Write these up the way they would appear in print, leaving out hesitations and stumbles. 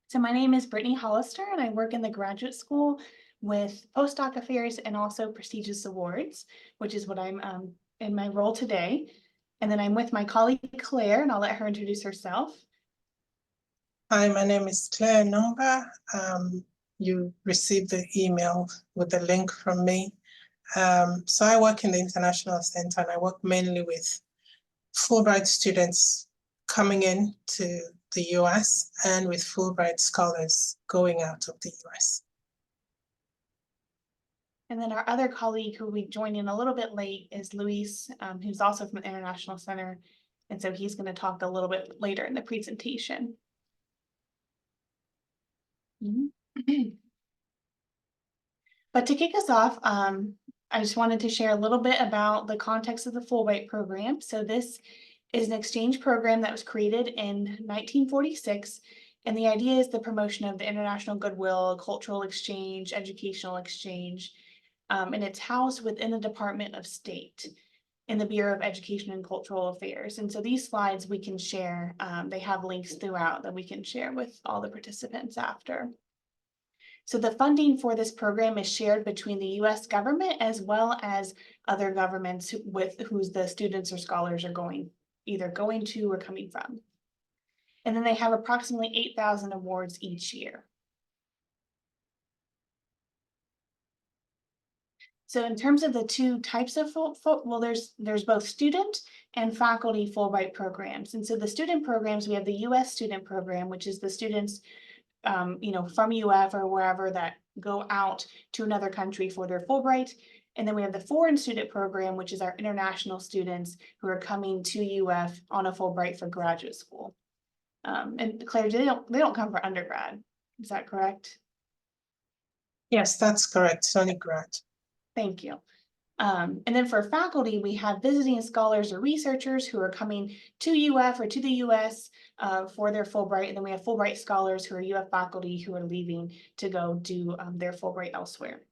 So my name is Brittany Hollister, and I work in the graduate school with postdoc affairs and also prestigious awards, which is what I'm in my role today. And then I'm with my colleague Claire, and I'll let her introduce herself. Hi, my name is Claire Anumba. You received the email with the link from me. So I work in the International Center, and I work mainly with Fulbright students coming in to the US and with Fulbright scholars going out of the US. And then our other colleague who we joined in a little bit late is Luis, who's also from the International Center. And so he's going to talk a little bit later in the presentation. But to kick us off, I just wanted to share a little bit about the context of the Fulbright program. So this is an exchange program that was created in 1946. And the idea is the promotion of the international goodwill, cultural exchange, educational exchange. And it's housed within the Department of State in the Bureau of Education and Cultural Affairs. And so these slides we can share. They have links throughout that we can share with all the participants after. So the funding for this program is shared between the US government as well as other governments with whose the students or scholars are either going to or coming from. And then they have approximately 8,000 awards each year. So in terms of the two types of well, there's both student and faculty Fulbright programs. And so the student programs, we have the US student program, which is the students from UF or wherever that go out to another country for their Fulbright. And then we have the foreign student program, which is our international students who are coming to UF on a Fulbright for graduate school. And Claire, they don't come for undergrad. Is that correct? Yes, that's correct. It's only grad. Thank you. And then for faculty, we have visiting scholars or researchers who are coming to UF or to the US for their Fulbright. And then we have Fulbright scholars who are UF faculty who are leaving to go do their Fulbright elsewhere.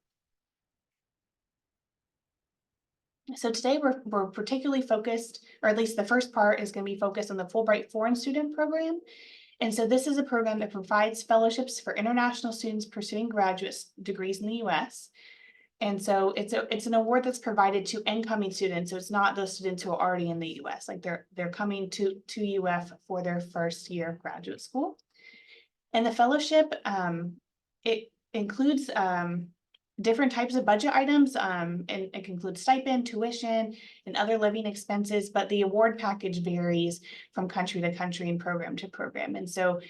So today we're particularly focused, or at least the first part is going to be focused on the Fulbright Foreign Student Program. And so this is a program that provides fellowships for international students pursuing graduate degrees in the US. And so it's an award that's provided to incoming students. So it's not those students who are already in the US, like they're coming to UF for their first year of graduate school. And the fellowship, it includes different types of budget items, and it includes stipend, tuition, and other living expenses, but the award package varies from country to country and program to program. And so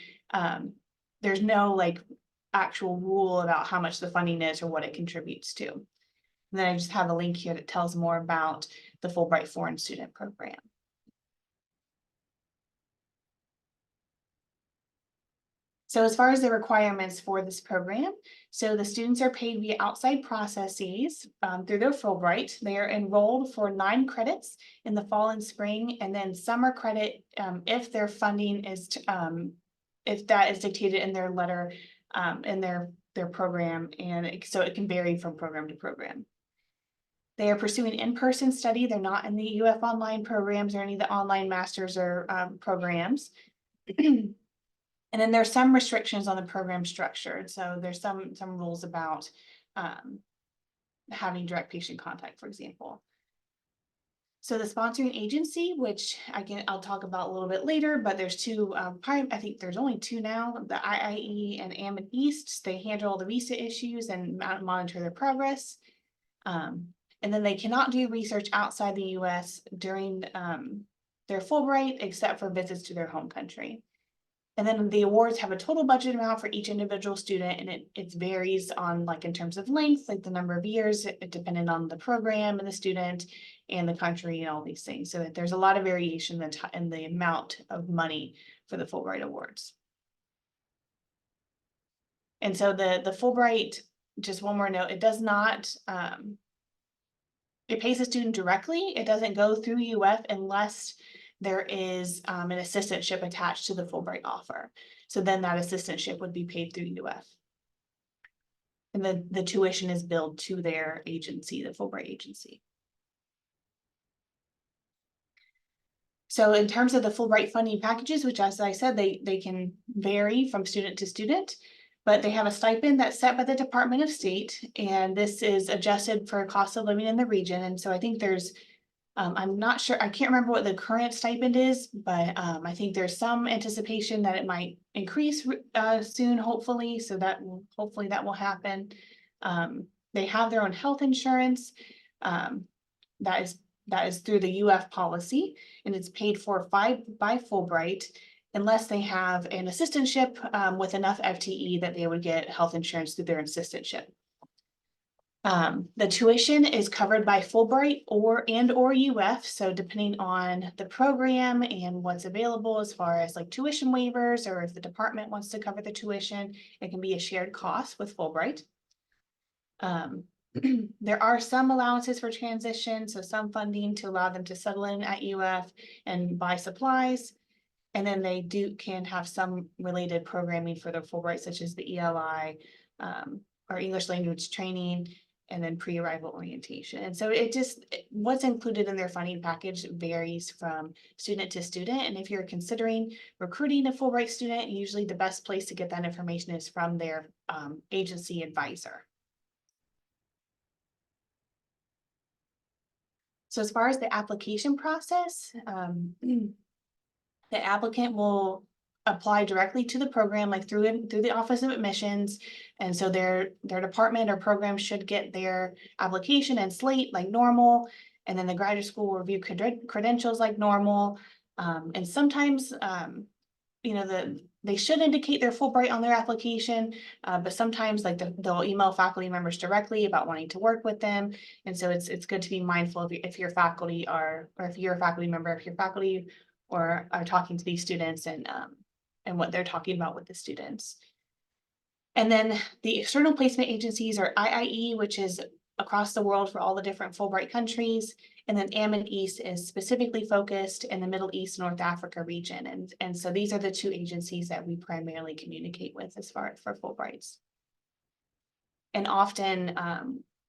there's no actual rule about how much the funding is or what it contributes to. And then I just have a link here that tells more about the Fulbright Foreign Student Program. So as far as the requirements for this program, so the students are paid via outside processes through their Fulbright. They are enrolled for 9 credits in the fall and spring, and then summer credit if their funding is, if that is dictated in their letter in their program, and so it can vary from program to program. They are pursuing in-person study. They're not in the UF online programs or any of the online masters or programs. And then there's some restrictions on the program structure. So there's some rules about having direct patient contact, for example. So the sponsoring agency, which I'll talk about a little bit later, but there's two, I think there's only 2 now, the IIE and Ammon East. They handle all the visa issues and monitor their progress. And then they cannot do research outside the US during their Fulbright, except for visits to their home country. And then the awards have a total budget amount for each individual student, and it varies on in terms of length, like the number of years, depending on the program and the student and the country and all these things. So there's a lot of variation in the amount of money for the Fulbright awards. And so the Fulbright, just one more note, it does not, it pays the student directly. It doesn't go through UF unless there is an assistantship attached to the Fulbright offer. So then that assistantship would be paid through UF. And then the tuition is billed to their agency, the Fulbright agency. So in terms of the Fulbright funding packages, which as I said, they can vary from student to student, but they have a stipend that's set by the Department of State, and this is adjusted for cost of living in the region. And so I think there's, I'm not sure, I can't remember what the current stipend is, but I think there's some anticipation that it might increase soon, hopefully. So hopefully that will happen. They have their own health insurance. That is through the UF policy, and it's paid for by Fulbright unless they have an assistantship with enough FTE that they would get health insurance through their assistantship. The tuition is covered by Fulbright or UF, so depending on the program and what's available as far as like tuition waivers, or if the department wants to cover the tuition, it can be a shared cost with Fulbright. There are some allowances for transition, so some funding to allow them to settle in at UF and buy supplies. And then they can have some related programming for the Fulbright, such as the ELI, or English language training, and then pre-arrival orientation. And so what's included in their funding package varies from student to student. And if you're considering recruiting a Fulbright student, usually the best place to get that information is from their agency advisor. So as far as the application process, the applicant will apply directly to the program, like through the Office of Admissions. And so their department or program should get their application and slate like normal. And then the graduate school will review credentials like normal. And sometimes, they should indicate their Fulbright on their application, but sometimes like they'll email faculty members directly about wanting to work with them. And so it's good to be mindful if your faculty or if you're a faculty member, if your faculty or are talking to these students and what they're talking about with the students. And then the external placement agencies are IIE, which is across the world for all the different Fulbright countries. And then AMID East is specifically focused in the Middle East, North Africa region. And so these are the two agencies that we primarily communicate with as far for Fulbrights. And often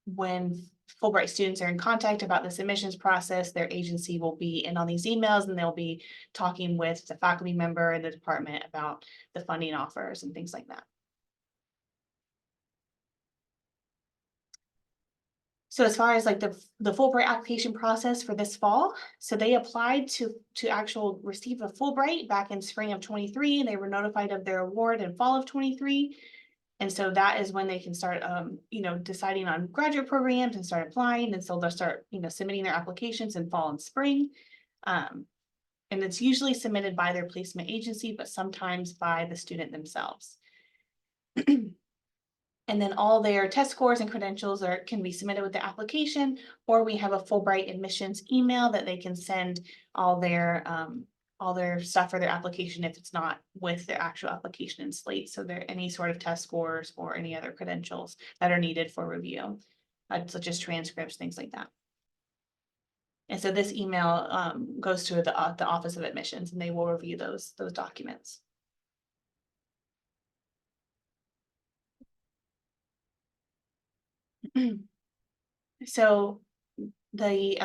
when Fulbright students are in contact about the submissions process, their agency will be in on these emails, and they'll be talking with the faculty member in the department about the funding offers and things like that. So as far as like the Fulbright application process for this fall, so they applied to receive a Fulbright back in spring of 23, and they were notified of their award in fall of 23. And so that is when they can start, deciding on graduate programs and start applying. And so they'll start, submitting their applications in fall and spring. And it's usually submitted by their placement agency, but sometimes by the student themselves. And then all their test scores and credentials can be submitted with the application, or we have a Fulbright admissions email that they can send all their stuff for their application if it's not with their actual application and slate. So there any sort of test scores or any other credentials that are needed for review, such as transcripts, things like that. And so this email goes to the Office of Admissions, and they will review those documents. So the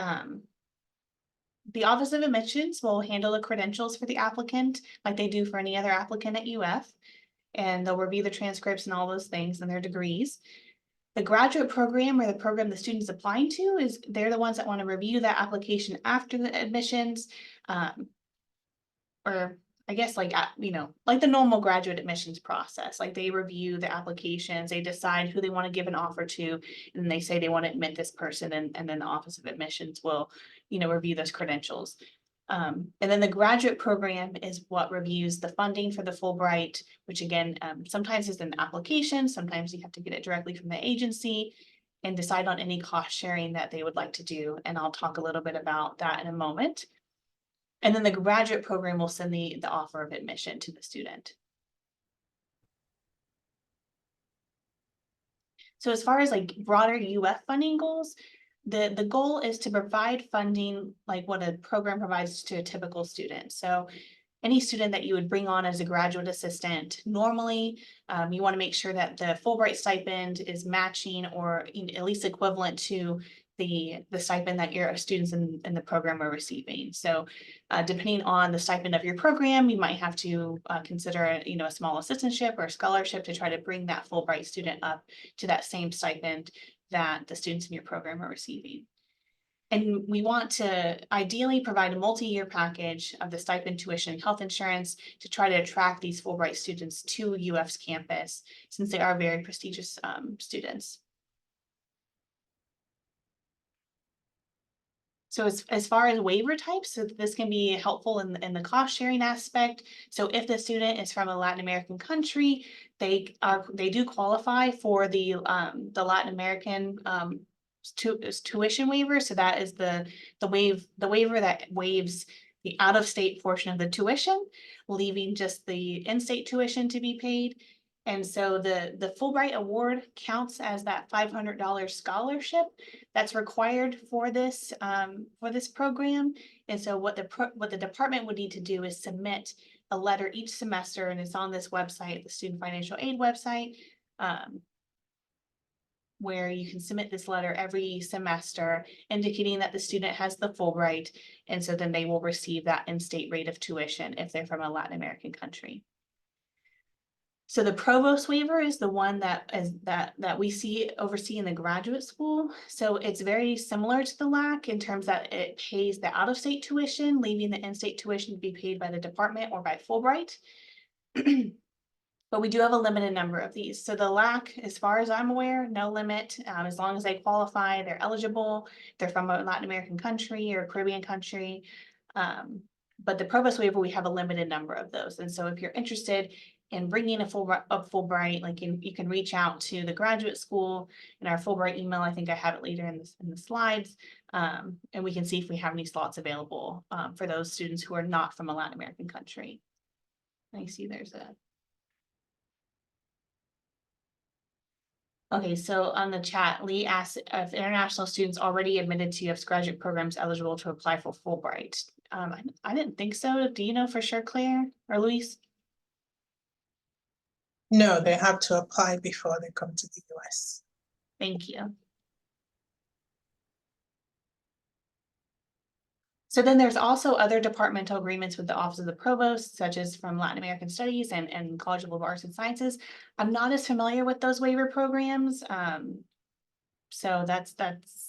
Office of Admissions will handle the credentials for the applicant like they do for any other applicant at UF, and they'll review the transcripts and all those things and their degrees. The graduate program, or the program the student's applying to, they're the ones that want to review that application after the admissions, or I guess like the normal graduate admissions process. Like they review the applications, they decide who they want to give an offer to, and they say they want to admit this person, and then the Office of Admissions will, review those credentials. And then the graduate program is what reviews the funding for the Fulbright, which again, sometimes is an application, sometimes you have to get it directly from the agency and decide on any cost sharing that they would like to do. And I'll talk a little bit about that in a moment. And then the graduate program will send the offer of admission to the student. So as far as like broader UF funding goals, the goal is to provide funding like what a program provides to a typical student. So any student that you would bring on as a graduate assistant, normally you want to make sure that the Fulbright stipend is matching or at least equivalent to the stipend that your students in the program are receiving. So depending on the stipend of your program, you might have to consider, a small assistantship or scholarship to try to bring that Fulbright student up to that same stipend that the students in your program are receiving. And we want to ideally provide a multi-year package of the stipend, tuition, health insurance to try to attract these Fulbright students to UF's campus, since they are very prestigious students. So as far as waiver types, so this can be helpful in the cost sharing aspect. So if the student is from a Latin American country, they do qualify for the Latin American tuition waiver. So that is the waiver that waives the out-of-state portion of the tuition, leaving just the in-state tuition to be paid. And so the Fulbright award counts as that $500 scholarship that's required for this program. And so what the department would need to do is submit a letter each semester, and it's on this website, the Student Financial Aid website, where you can submit this letter every semester indicating that the student has the Fulbright, and so then they will receive that in-state rate of tuition if they're from a Latin American country. So the provost waiver is the one that we oversee in the graduate school. So it's very similar to the LAC in terms that it pays the out-of-state tuition, leaving the in-state tuition to be paid by the department or by Fulbright. But we do have a limited number of these. So the LAC, as far as I'm aware, no limit. As long as they qualify, they're eligible. They're from a Latin American country or Caribbean country. But the provost waiver, we have a limited number of those. And so if you're interested in bringing a Fulbright, like you can reach out to the graduate school in our Fulbright email. I think I have it later in the slides. And we can see if we have any slots available for those students who are not from a Latin American country. I see there's a. Okay, so on the chat, Lee asked if international students already admitted to UF's graduate programs eligible to apply for Fulbright. I didn't think so. Do you know for sure, Claire or Luis? No, they have to apply before they come to the US. Thank you. So then there's also other departmental agreements with the Office of the Provost, such as from Latin American Studies and College of Liberal Arts and Sciences. I'm not as familiar with those waiver programs. So that's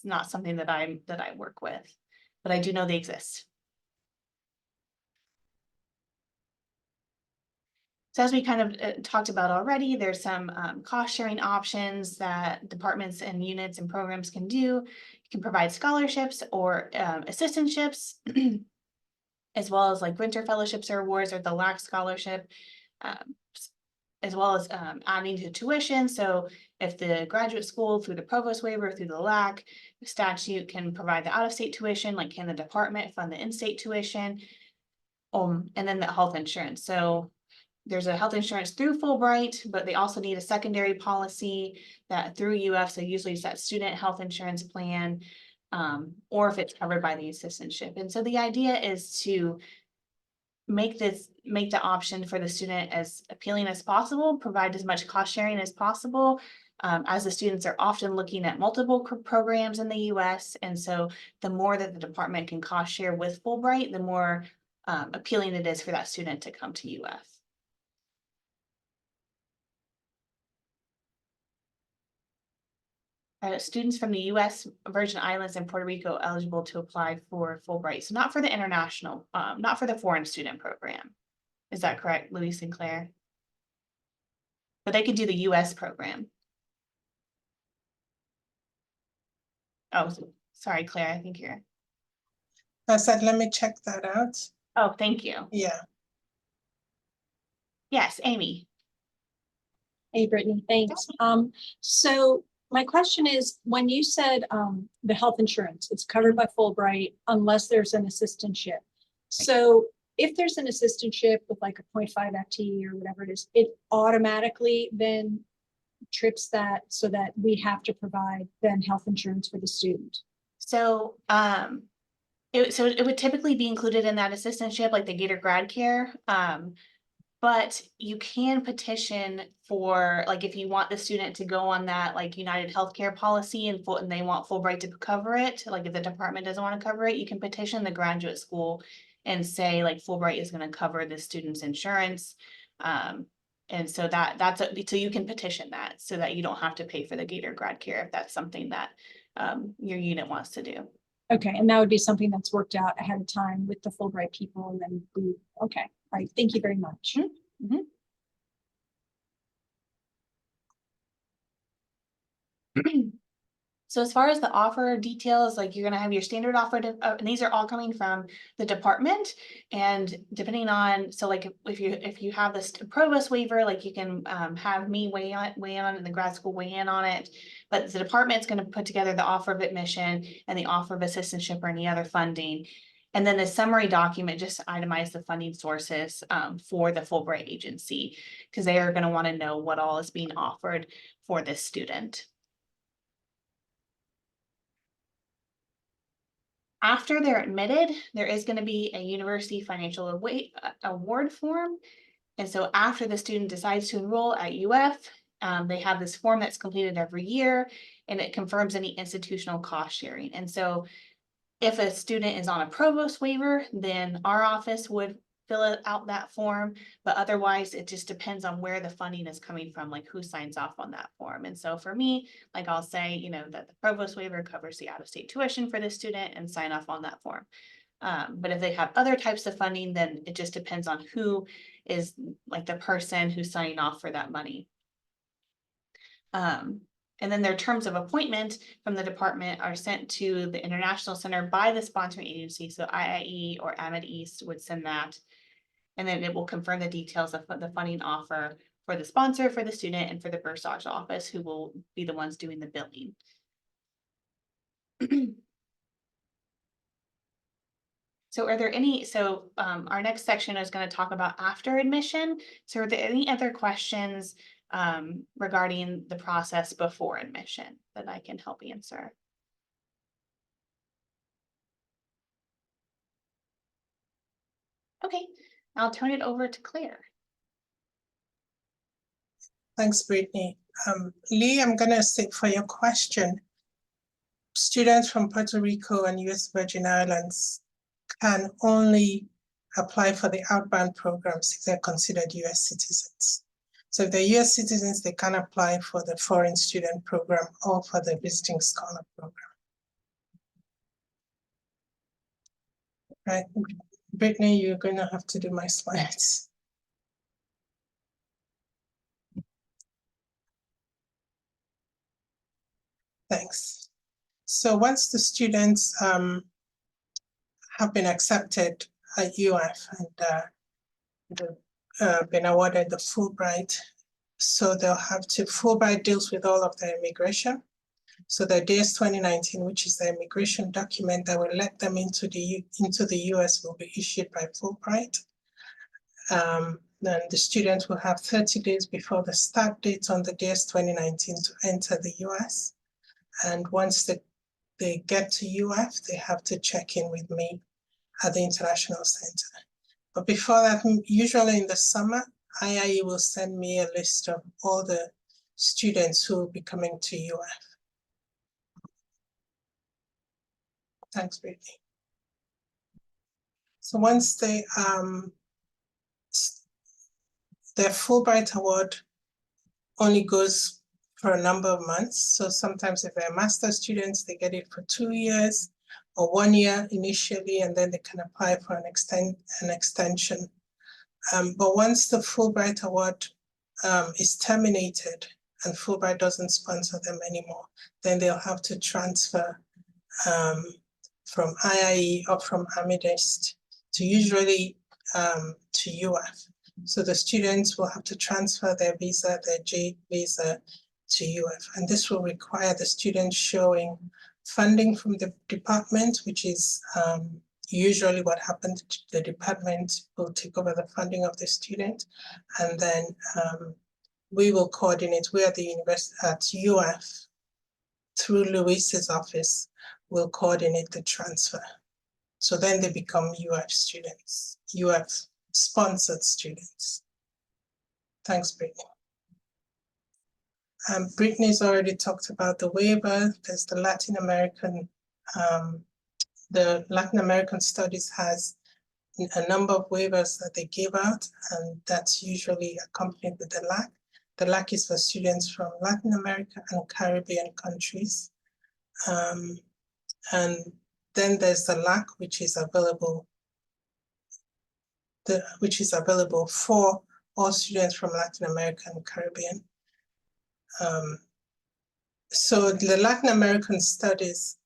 not something that I work with, but I do know they exist. So as we kind of talked about already, there's some cost sharing options that departments and units and programs can do. You can provide scholarships or assistantships, as well as like winter fellowships or awards or the LAC scholarship, as well as adding to tuition. So if the graduate school through the provost waiver, through the LAC statute can provide the out-of-state tuition, like can the department fund the in-state tuition, and then the health insurance. So there's a health insurance through Fulbright, but they also need a secondary policy that through UF. So usually it's that student health insurance plan, or if it's covered by the assistantship. And so the idea is to make the option for the student as appealing as possible, provide as much cost sharing as possible, as the students are often looking at multiple programs in the US. And so the more that the department can cost share with Fulbright, the more appealing it is for that student to come to UF. Students from the US, Virgin Islands, and Puerto Rico eligible to apply for Fulbright. So not for the international, not for the foreign student program. Is that correct, Luis and Claire? But they could do the US program. Oh, sorry, Claire, I think you're. I said, let me check that out. Oh, thank you. Yeah. Yes, Amy. Hey, Brittany, thanks. So my question is, when you said the health insurance, it's covered by Fulbright unless there's an assistantship. So if there's an assistantship with like a 0.5 FTE or whatever it is, it automatically then trips that so that we have to provide then health insurance for the student. So it would typically be included in that assistantship, like the Gator Grad Care. But you can petition for, like, if you want the student to go on that, like, United Healthcare policy and they want Fulbright to cover it, like, if the department doesn't want to cover it, you can petition the graduate school and say, like, Fulbright is going to cover the student's insurance. And so so you can petition that so that you don't have to pay for the Gator grad care if that's something that your unit wants to do. Okay, and that would be something that's worked out ahead of time with the Fulbright people, and then okay, all right, thank you very much. Mm-hmm. So as far as the offer details, like, you're gonna have your standard offer, and these are all coming from the department. And depending on, so like if you have this provost waiver, like, you can have me weigh on and the grad school weigh in on it. But the department's gonna put together the offer of admission and the offer of assistantship or any other funding. And then the summary document just itemize the funding sources for the Fulbright agency, because they are gonna wanna know what all is being offered for this student. After they're admitted, there is going to be a university financial award form. And so after the student decides to enroll at UF, they have this form that's completed every year, and it confirms any institutional cost sharing. And so if a student is on a provost waiver, then our office would fill out that form, but otherwise it just depends on where the funding is coming from, like who signs off on that form. And so for me, like, I'll say, you know, that the provost waiver covers the out-of-state tuition for the student and sign off on that form. But if they have other types of funding, then it just depends on who is, like, the person who's signing off for that money. And then their terms of appointment from the department are sent to the International Center by the sponsoring agency. So IIE or Amid East would send that. And then it will confirm the details of the funding offer for the sponsor, for the student, and for the bursar's office, who will be the ones doing the billing. So are there any, our next section is going to talk about after admission. So are there any other questions regarding the process before admission that I can help answer? Okay, I'll turn it over to Claire. Thanks, Brittany. Lee, I'm gonna say for your question, students from Puerto Rico and US Virgin Islands can only apply for the outbound programs if they're considered US citizens. So if they're US citizens, they can apply for the foreign student program or for the visiting scholar program. Right, Brittany, you're gonna have to do my slides. Thanks. So once the students have been accepted at UF and been awarded the Fulbright, so they'll have to, Fulbright deals with all of their immigration. So the DS 2019, which is the immigration document that will let them into the US, will be issued by Fulbright. Then the students will have 30 days before the start date on the DS 2019 to enter the US. And once they get to UF, they have to check in with me at the International Center. But before that, usually in the summer, IIE will send me a list of all the students who will be coming to UF. Thanks, Brittany. So once they, their Fulbright award only goes for a number of months. So sometimes if they're master's students, they get it for 2 years or 1 year initially, and then they can apply for an extension. But once the Fulbright award is terminated and Fulbright doesn't sponsor them anymore, then they'll have to transfer from IIE or from Amid East to usually to UF. So the students will have to transfer their visa, their J visa, to UF. And this will require the student showing funding from the department, which is usually what happens. The department will take over the funding of the student. And then we will coordinate, we are the university at UF, through Luis's office, will coordinate the transfer. So then they become UF students, UF sponsored students. Thanks, Brittany. Brittany's already talked about the waiver. There's the Latin American studies has a number of waivers that they give out, and that's usually accompanied with the LAC. The LAC is for students from Latin America and Caribbean countries. And then there's the LAC, which is available for all students from Latin America and Caribbean. So the Latin American studies,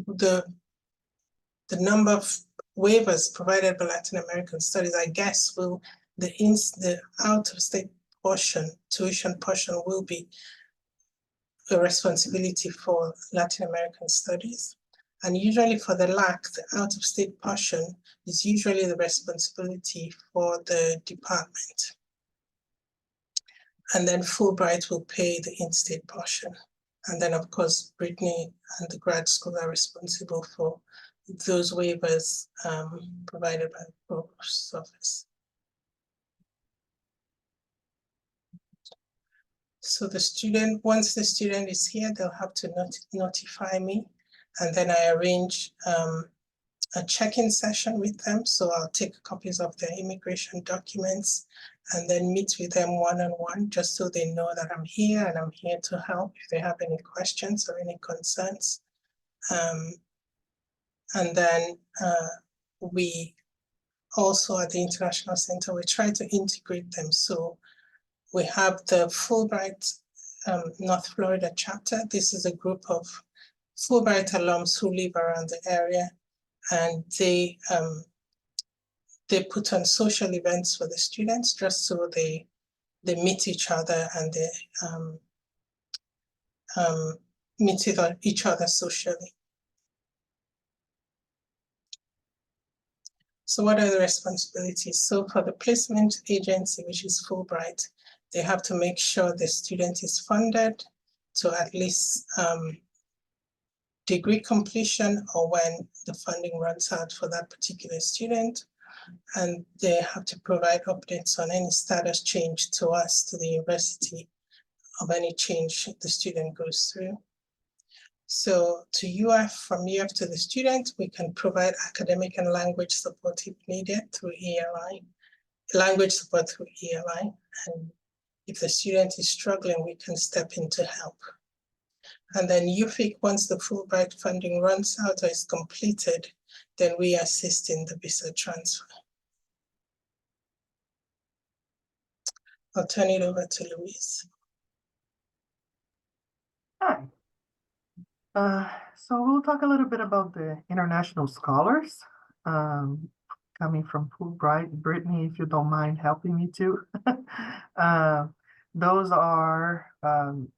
the number of waivers provided by Latin American studies, I guess, the out-of-state portion, tuition portion, will be a responsibility for Latin American studies. And usually for the LAC, the out-of-state portion is usually the responsibility for the department. And then Fulbright will pay the in-state portion. And then, of course, Brittany and the grad school are responsible for those waivers provided by the Provost's office. So the student, once the student is here, they'll have to notify me, and then I arrange a check-in session with them. So I'll take copies of their immigration documents and then meet with them one-on-one, just so they know that I'm here and I'm here to help if they have any questions or any concerns. And then we also at the International Center, we try to integrate them. So we have the Fulbright North Florida chapter. This is a group of Fulbright alums who live around the area, and they put on social events for the students, just so they meet each other and they meet each other socially. So what are the responsibilities? So for the placement agency, which is Fulbright, they have to make sure the student is funded to at least degree completion or when the funding runs out for that particular student. And they have to provide updates on any status change to us, to the university, of any change the student goes through. So to UF, from UF to the student, we can provide academic and language support if needed through ELI, language support through ELI. And if the student is struggling, we can step in to help. And then UFIC, once the Fulbright funding runs out or is completed, then we assist in the visa transfer. I'll turn it over to Louise. Hi. So we'll talk a little bit about the international scholars coming from Fulbright. Brittany, if you don't mind helping me too. Those are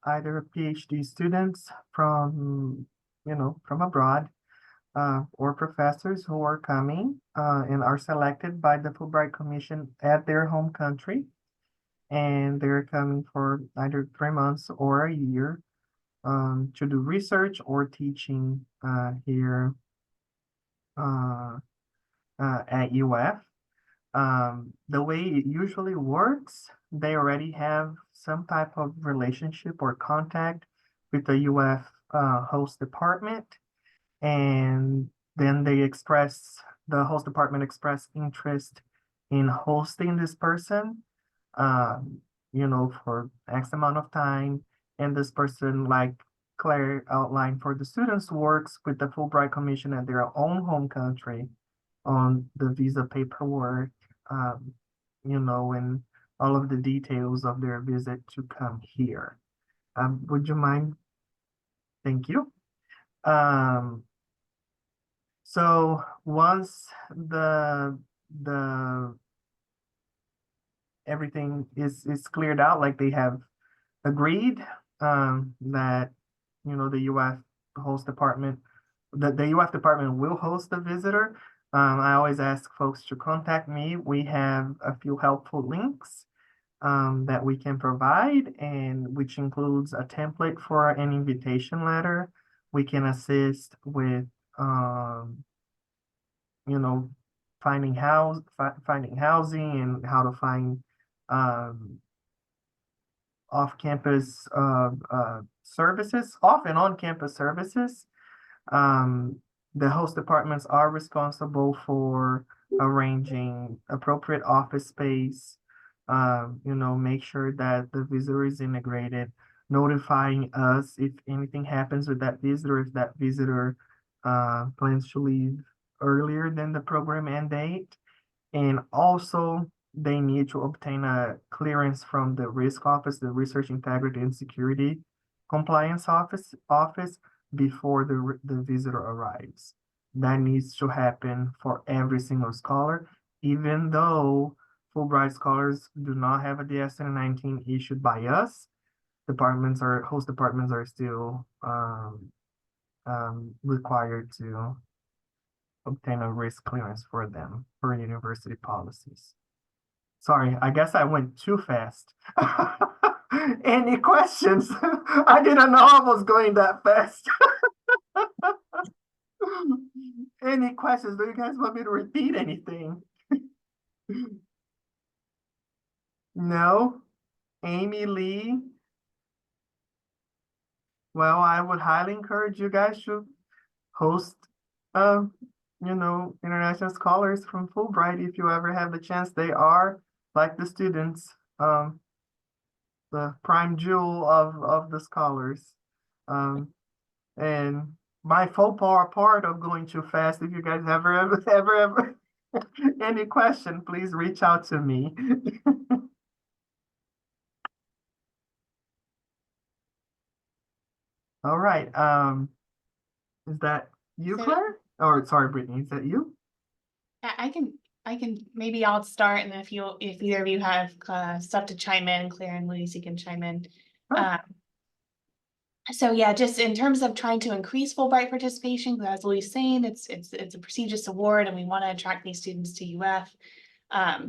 either PhD students from, from abroad, or professors who are coming and are selected by the Fulbright Commission at their home country. And they're coming for either 3 months or a year to do research or teaching here at UF. The way it usually works, they already have some type of relationship or contact with the UF host department, and then the host department express interest in hosting this person, for X amount of time. And this person, like Claire outlined for the students, works with the Fulbright Commission at their own home country on the visa paperwork, and all of the details of their visit to come here. Would you mind? Thank you. So once the everything is cleared out, like they have agreed that the UF host department, the UF department will host the visitor. I always ask folks to contact me. We have a few helpful links that we can provide, and which includes a template for an invitation letter. We can assist with finding housing and how to find um, off-campus services, off and on-campus services. The host departments are responsible for arranging appropriate office space, make sure that the visitor is integrated, notifying us if anything happens with that visitor, if that visitor plans to leave earlier than the program end date. And also, they need to obtain a clearance from the risk office, the Research Integrity and Security Compliance office before the visitor arrives. That needs to happen for every single scholar, even though Fulbright scholars do not have a DS-19 issued by us. Host departments are still required to obtain a risk clearance for them for university policies. Sorry, I guess I went too fast. Any questions? I didn't know I was going that fast. Any questions? Do you guys want me to repeat anything? No? Amy Lee? Well, I would highly encourage you guys to host international scholars from Fulbright if you ever have the chance. They are, like the students, the prime jewel of the scholars. And my faux pas part of going too fast, if you guys ever any question, please reach out to me. All right. Is that you, Claire? Or sorry, Brittany, is that you? I can, maybe I'll start, and then if either of you have stuff to chime in, Claire and Louise, you can chime in. Sure. So yeah, just in terms of trying to increase Fulbright participation, because as Louise saying, it's a prestigious award, and we want to attract these students to UF.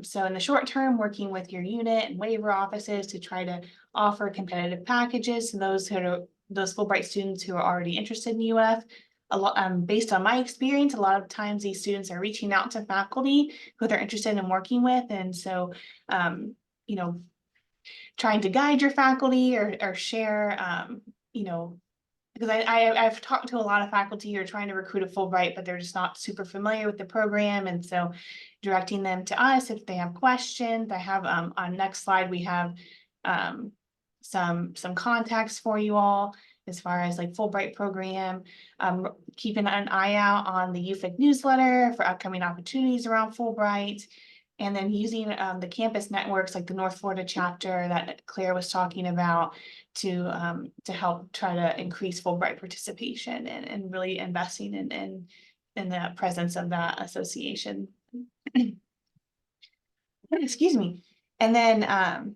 So in the short term, working with your unit and waiver offices to try to offer competitive packages to those Fulbright students who are already interested in UF. Based on my experience, a lot of times these students are reaching out to faculty who they're interested in working with, and so trying to guide your faculty or share, because I've talked to a lot of faculty who are trying to recruit a Fulbright, but they're just not super familiar with the program, and so directing them to us if they have questions. I have on next slide we have some contacts for you all as far as like Fulbright program, keeping an eye out on the UFIC newsletter for upcoming opportunities around Fulbright, and then using the campus networks like the North Florida chapter that Claire was talking about to help try to increase Fulbright participation and really investing in the presence of that association. Excuse me. And then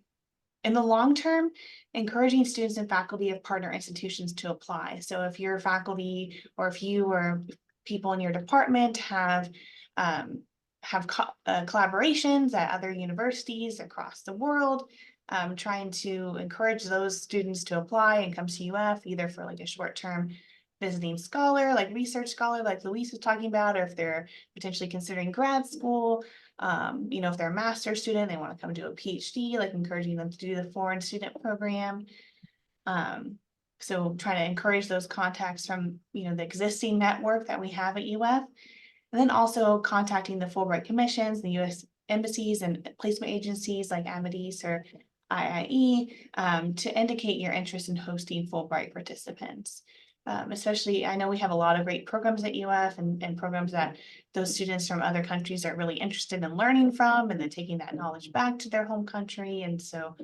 in the long term, encouraging students and faculty of partner institutions to apply. So if your faculty or if you or people in your department have collaborations at other universities across the world, trying to encourage those students to apply and come to UF either for like a short-term visiting scholar, like research scholar, like Louise was talking about, or if they're potentially considering grad school, if they're a master's student, they want to come do a PhD, like encouraging them to do the foreign student program. So trying to encourage those contacts from, the existing network that we have at UF. And then also contacting the Fulbright commissions, the U.S. embassies and placement agencies like Amadeus or IIE to indicate your interest in hosting Fulbright participants. Especially, I know we have a lot of great programs at UF and programs that those students from other countries are really interested in learning from, and then taking that knowledge back to their home country. And so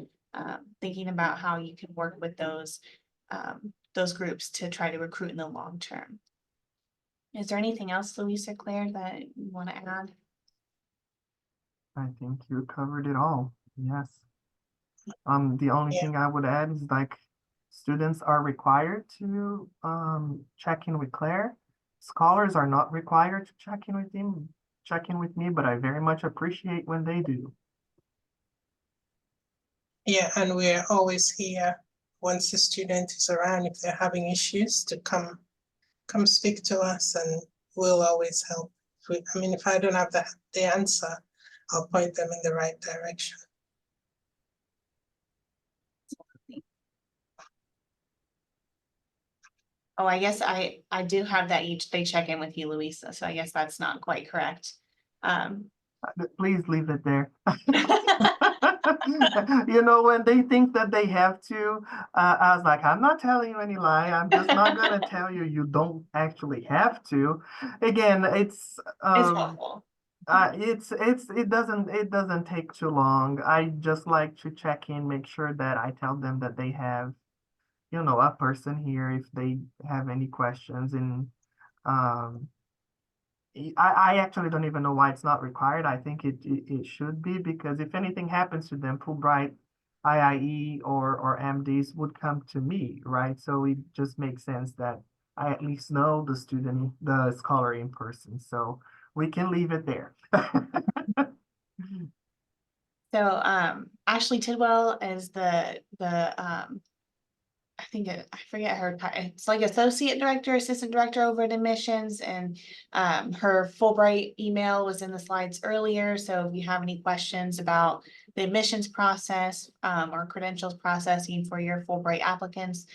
thinking about how you can work with those groups to try to recruit in the long term. Is there anything else, Louise or Claire, that you want to add? I think you covered it all. Yes. The only thing I would add is like students are required to check in with Claire. Scholars are not required to check in with me, but I very much appreciate when they do. Yeah, and we're always here once the student is around, if they're having issues, to come speak to us, and we'll always help. If I don't have the answer, I'll point them in the right direction. Oh, I guess I do have that they check in with you, Louisa, so I guess that's not quite correct. Please leave it there. You know, when they think that they have to, I was like, I'm not telling you any lie. I'm just not gonna tell you you don't actually have to. Again, It's helpful. it doesn't take too long. I just like to check in, make sure that I tell them that they have, you know, a person here if they have any questions. And um I actually don't even know why it's not required. I think it should be, because if anything happens to them, Fulbright, IIE, or MDs would come to me, right? So it just makes sense that I at least know the scholar in person. So we can leave it there. So Ashley Tidwell is the I think I forget her it's like associate director, assistant director over at admissions, and her Fulbright email was in the slides earlier. So if you have any questions about the admissions process or credentials processing for your Fulbright applicants,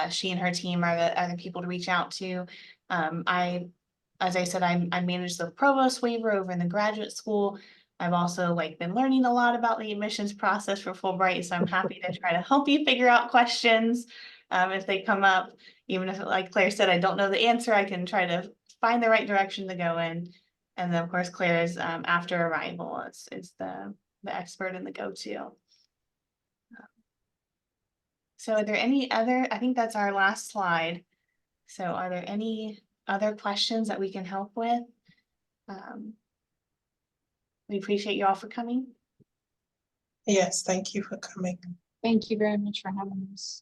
she and her team are the people to reach out to. As I said, I manage the provost waiver over in the graduate school. I've also been learning a lot about the admissions process for Fulbright, so I'm happy to try to help you figure out questions if they come up. Even if, like Claire said, I don't know the answer, I can try to find the right direction to go in. And then, of course, Claire is after arrival is the expert and the go-to. So are there any other, I think that's our last slide. So are there any other questions that we can help with? We appreciate you all for coming. Yes, thank you for coming. Thank you very much for having us.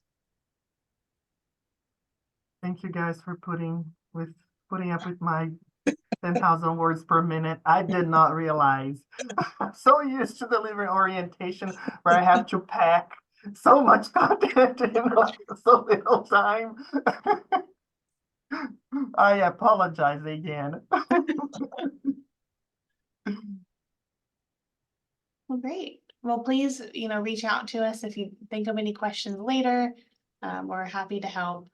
Thank you guys for putting up with my 10,000 words per minute. I did not realize. I'm so used to delivering orientation where I have to pack so much content in so little time. I apologize again. Well, great. Well, please, reach out to us if you think of any questions later. We're happy to help.